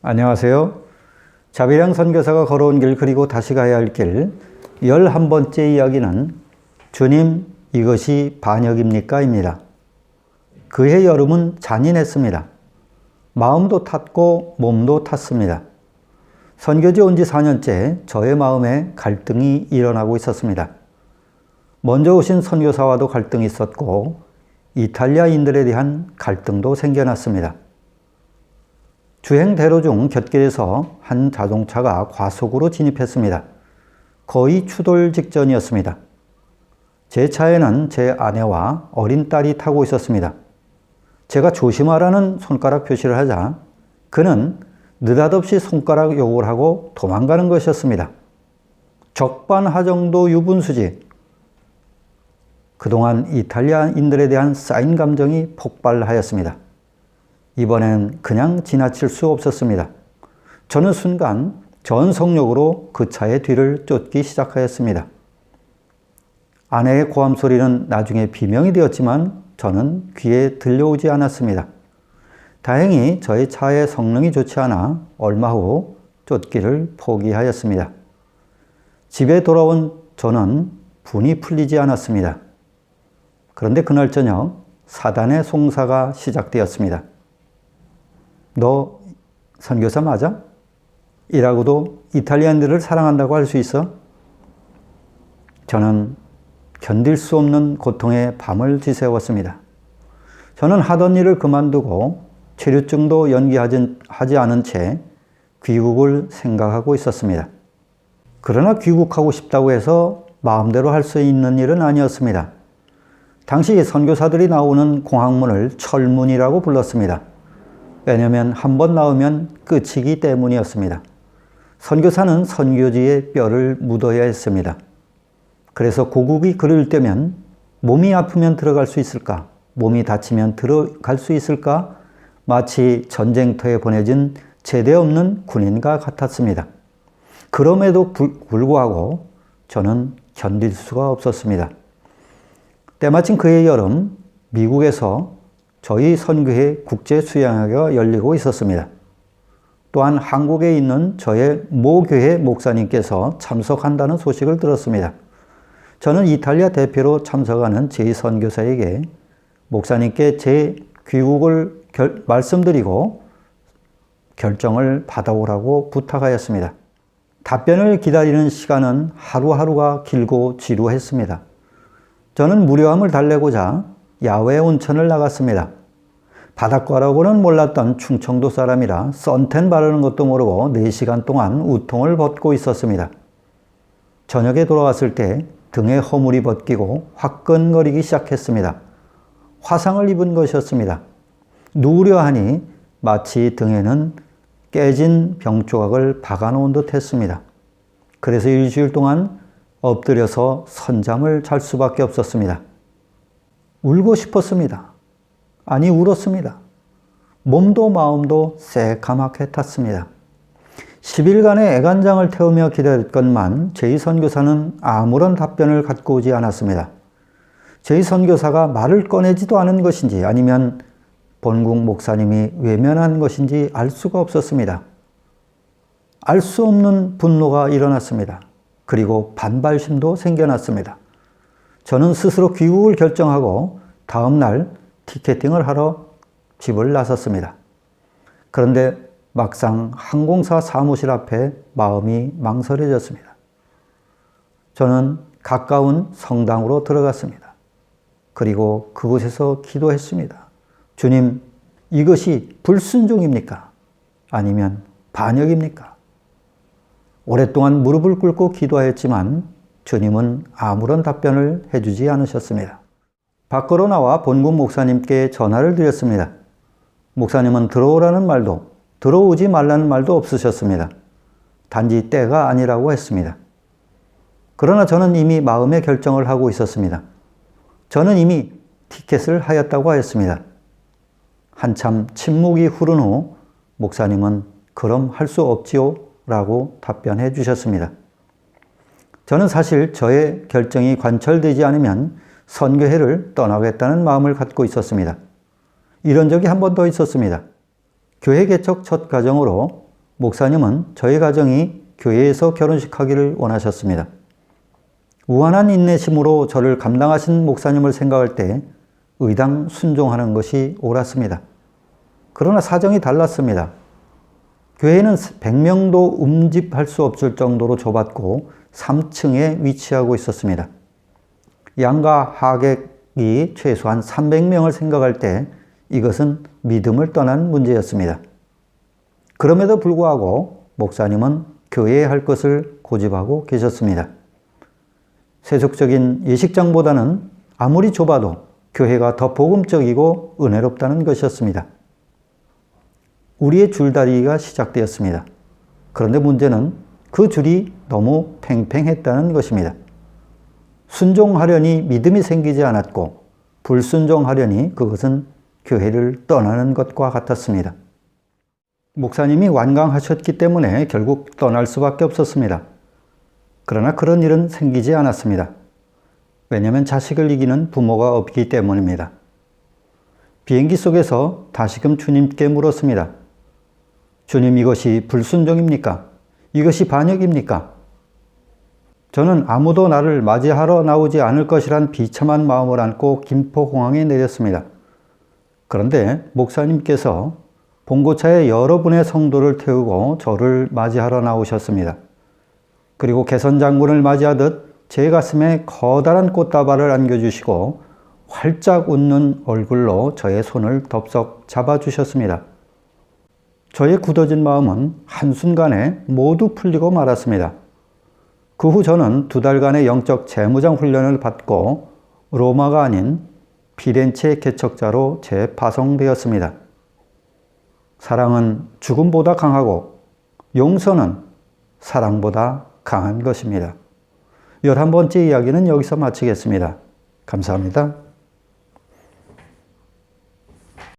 안녕하세요. 자비랑 선교사가 걸어온 길 그리고 다시 가야 할 길 11번째 이야기는 주님 이것이 반역입니까? 입니다. 그해 여름은 잔인했습니다. 마음도 탔고 몸도 탔습니다. 선교지 온 지 4년째 저의 마음에 갈등이 일어나고 있었습니다. 먼저 오신 선교사와도 갈등이 있었고 이탈리아인들에 대한 갈등도 생겨났습니다. 주행 대로 중 곁길에서 한 자동차가 과속으로 진입했습니다. 거의 추돌 직전이었습니다. 제 차에는 제 아내와 어린 딸이 타고 있었습니다. 제가 조심하라는 손가락 표시를 하자 그는 느닷없이 손가락 욕을 하고 도망가는 것이었습니다. 적반하장도 유분수지. 그동안 이탈리아인들에 대한 쌓인 감정이 폭발하였습니다. 이번엔 그냥 지나칠 수 없었습니다. 저는 순간 전속력으로 그 차의 뒤를 쫓기 시작하였습니다. 아내의 고함 소리는 나중에 비명이 되었지만 저는 귀에 들려오지 않았습니다. 다행히 저의 차의 성능이 좋지 않아 얼마 후 쫓기를 포기하였습니다. 집에 돌아온 저는 분이 풀리지 않았습니다. 그런데 그날 저녁 사단의 송사가 시작되었습니다. 너 선교사 맞아? 이라고도 이탈리아인들을 사랑한다고 할 수 있어? 저는 견딜 수 없는 고통에 밤을 지새웠습니다. 저는 하던 일을 그만두고 체류증도 연기하지 않은 채 귀국을 생각하고 있었습니다. 그러나 귀국하고 싶다고 해서 마음대로 할 수 있는 일은 아니었습니다. 당시 선교사들이 나오는 공항문을 철문이라고 불렀습니다. 왜냐하면 한번 나오면 끝이기 때문이었습니다. 선교사는 선교지에 뼈를 묻어야 했습니다. 그래서 고국이 그를 때면 몸이 아프면 들어갈 수 있을까? 몸이 다치면 들어갈 수 있을까? 마치 전쟁터에 보내진 제대 없는 군인과 같았습니다. 그럼에도 불구하고 저는 견딜 수가 없었습니다. 때마침 그해 여름 미국에서 저희 선교회 국제수양회가 열리고 있었습니다. 또한 한국에 있는 저의 모교회 목사님께서 참석한다는 소식을 들었습니다. 저는 이탈리아 대표로 참석하는 제2선교사에게 목사님께 제 귀국을 말씀드리고 결정을 받아오라고 부탁하였습니다. 답변을 기다리는 시간은 하루하루가 길고 지루했습니다. 저는 무료함을 달래고자 야외 온천을 나갔습니다. 바닷가라고는 몰랐던 충청도 사람이라 선텐 바르는 것도 모르고 4시간 동안 우통을 벗고 있었습니다. 저녁에 돌아왔을 때 등에 허물이 벗기고 화끈거리기 시작했습니다. 화상을 입은 것이었습니다. 누우려 하니 마치 등에는 깨진 병조각을 박아놓은 듯 했습니다. 그래서 일주일 동안 엎드려서 선잠을 잘 수밖에 없었습니다. 울고 싶었습니다. 아니 울었습니다. 몸도 마음도 새까맣게 탔습니다. 10일간의 애간장을 태우며 기다렸건만 제2선교사는 아무런 답변을 갖고 오지 않았습니다. 제2선교사가 말을 꺼내지도 않은 것인지 아니면 본국 목사님이 외면한 것인지 알 수가 없었습니다. 알 수 없는 분노가 일어났습니다. 그리고 반발심도 생겨났습니다. 저는 스스로 귀국을 결정하고 다음 날 티켓팅을 하러 집을 나섰습니다. 그런데 막상 항공사 사무실 앞에 마음이 망설여졌습니다. 저는 가까운 성당으로 들어갔습니다. 그리고 그곳에서 기도했습니다. 주님, 이것이 불순종입니까? 아니면 반역입니까? 오랫동안 무릎을 꿇고 기도하였지만 주님은 아무런 답변을 해주지 않으셨습니다. 밖으로 나와 본국 목사님께 전화를 드렸습니다. 목사님은 들어오라는 말도 들어오지 말라는 말도 없으셨습니다. 단지 때가 아니라고 했습니다. 그러나 저는 이미 마음의 결정을 하고 있었습니다. 저는 이미 티켓을 하였다고 하였습니다. 한참 침묵이 흐른 후 목사님은 그럼 할 수 없지요? 라고 답변해 주셨습니다. 저는 사실 저의 결정이 관철되지 않으면 선교회를 떠나겠다는 마음을 갖고 있었습니다. 이런 적이 한 번 더 있었습니다. 교회 개척 첫 과정으로 목사님은 저희 가정이 교회에서 결혼식하기를 원하셨습니다. 무한한 인내심으로 저를 감당하신 목사님을 생각할 때 의당 순종하는 것이 옳았습니다. 그러나 사정이 달랐습니다. 교회는 100명도 음집할 수 없을 정도로 좁았고 3층에 위치하고 있었습니다. 양가 하객이 최소한 300명을 생각할 때 이것은 믿음을 떠난 문제였습니다. 그럼에도 불구하고 목사님은 교회에 할 것을 고집하고 계셨습니다. 세속적인 예식장보다는 아무리 좁아도 교회가 더 복음적이고 은혜롭다는 것이었습니다. 우리의 줄다리기가 시작되었습니다. 그런데 문제는 그 줄이 너무 팽팽했다는 것입니다. 순종하려니 믿음이 생기지 않았고 불순종하려니 그것은 교회를 떠나는 것과 같았습니다. 목사님이 완강하셨기 때문에 결국 떠날 수밖에 없었습니다. 그러나 그런 일은 생기지 않았습니다. 왜냐하면 자식을 이기는 부모가 없기 때문입니다. 비행기 속에서 다시금 주님께 물었습니다. 주님, 이것이 불순종입니까? 이것이 반역입니까? 저는 아무도 나를 맞이하러 나오지 않을 것이란 비참한 마음을 안고 김포공항에 내렸습니다. 그런데 목사님께서 봉고차에 여러분의 성도를 태우고 저를 맞이하러 나오셨습니다. 그리고 개선장군을 맞이하듯 제 가슴에 커다란 꽃다발을 안겨주시고 활짝 웃는 얼굴로 저의 손을 덥석 잡아주셨습니다. 저의 굳어진 마음은 한순간에 모두 풀리고 말았습니다. 그 후 저는 2달간의 영적 재무장 훈련을 받고 로마가 아닌 피렌체 개척자로 재파송되었습니다. 사랑은 죽음보다 강하고 용서는 사랑보다 강한 것입니다. 11번째 이야기는 여기서 마치겠습니다. 감사합니다.